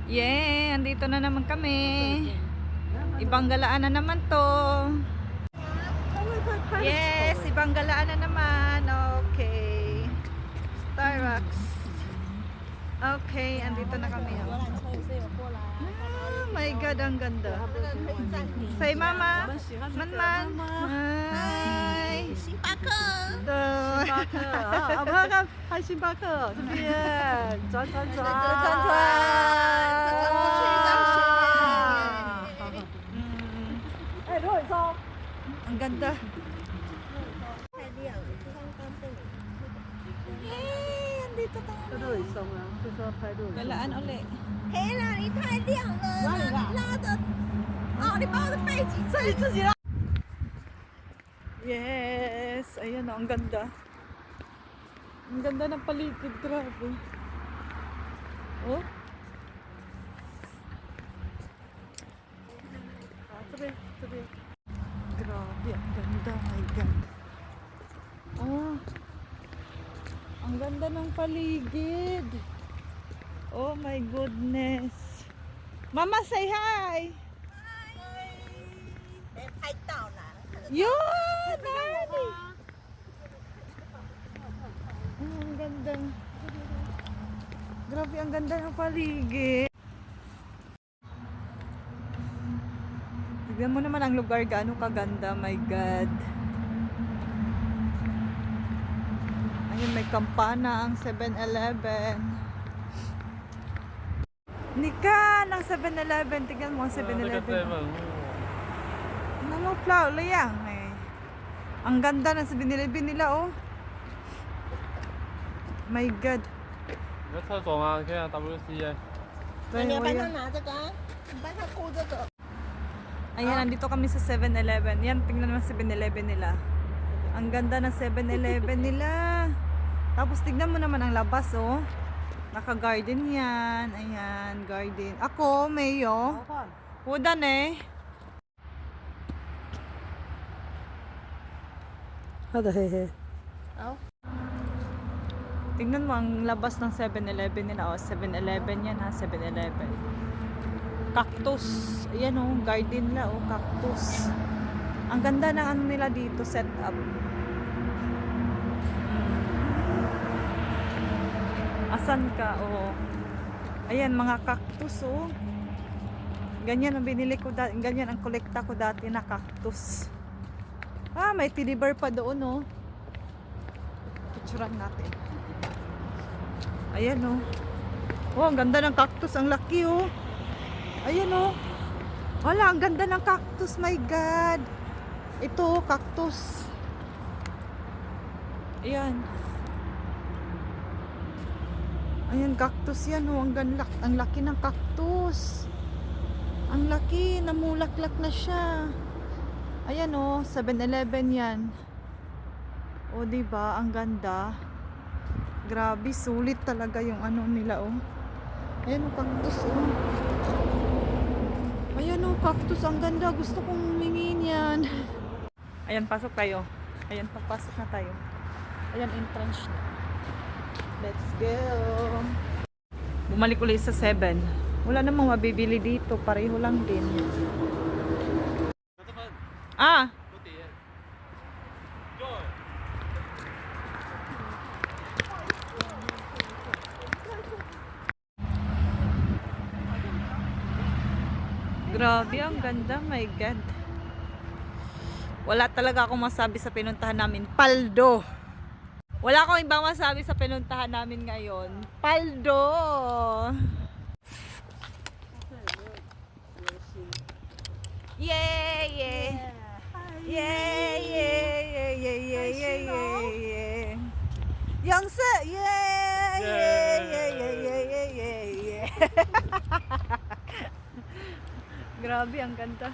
Yeah, andito na naman kami. Ibang galaan na naman to. Yes, ibang galaan na naman. Okay. Starbucks. Okay, andito na kami. Oh my God, ang ganda. Say mama. Man. Hi. 星巴克，星巴克啊，不要看，看星巴克这边转。哎，刘伟聪， Ang ganda. 太亮了，就像刚被你。 Yay, andito ka. 这刘伟松啊，就是要拍刘伟松。 Galaan uli. 黑啦，你太亮了，你拉着，哦，你把我的背景这里自己拉。 Yes, ayan o, ang ganda. Ang ganda ng paligid, grabe. Oh. 这边。 Grabe, ang ganda, my God. Oh. Ang ganda ng paligid. Oh my goodness. Mama, say hi. 被拍到了。 Yun! Nani! Oh, ang ganda. Grabe, ang ganda ng paligid. Tignan mo naman ang lugar, gaano kaganda, my God. Ayun, may kampana ang 7-Eleven. Nika, ng 7-Eleven. Tignan mo ang 7-Eleven. Nangupla, layang eh. Ang ganda ng 7-Eleven nila, oh. My God. 你在厕所吗？你可以拿 WC 哎。那你要帮他拿这个啊，你帮他顾这个。 Ayan, nandito kami sa 7-Eleven. Yan, tingnan mo 7-Eleven nila. Ang ganda ng 7-Eleven nila. Tapos tignan mo naman ang labas, oh. Naka-garden yan. Ayan, garden. Ako, Mayo. Udan eh. 他的黑黑。 Tingnan mo ang labas ng 7-Eleven nila. Oh, 7-Eleven yan ha, 7-Eleven. Cactus. Ayan oh, garden nila oh, cactus. Ang ganda ng ano nila dito, set up. Asan ka? Oh. Ayan, mga cactus oh. Ganyan ang binili ko dati, ganyan ang kolekta ko dati na cactus. Ah, may teddy bear pa doon oh. Picturean natin. Ayan oh. Oh, ang ganda ng cactus, ang laki oh. Ayan oh. Wala, ang ganda ng cactus, my God. Ito, cactus. Ayan. Ayan, cactus yan oh. Ang laki ng cactus. Ang laki, namulaklak na siya. Ayan oh, 7-Eleven yan. O, diba? Ang ganda. Grabe, sulit talaga yung ano nila oh. Ayan oh, cactus oh. Ayan oh, cactus. Ang ganda. Gusto kong humingin yan. Ayan, pasok tayo. Ayan, papasok na tayo. Ayan, entrance na. Let's go. Bumalik ulit sa 7. Wala namang mabibili dito. Pareho lang din. Ah! Grabe, ang ganda, my God. Wala talaga akong masabi sa pinuntahan namin. Paldo! Wala akong ibang masabi sa pinuntahan namin ngayon. Paldo! Yay! Yay! Yay! Yay! Yay! Yay! Yay! Yay! Yay! Yangse! Yay! Yay! Yay! Yay! Yay! Yay! Yay! Grabe, ang ganda.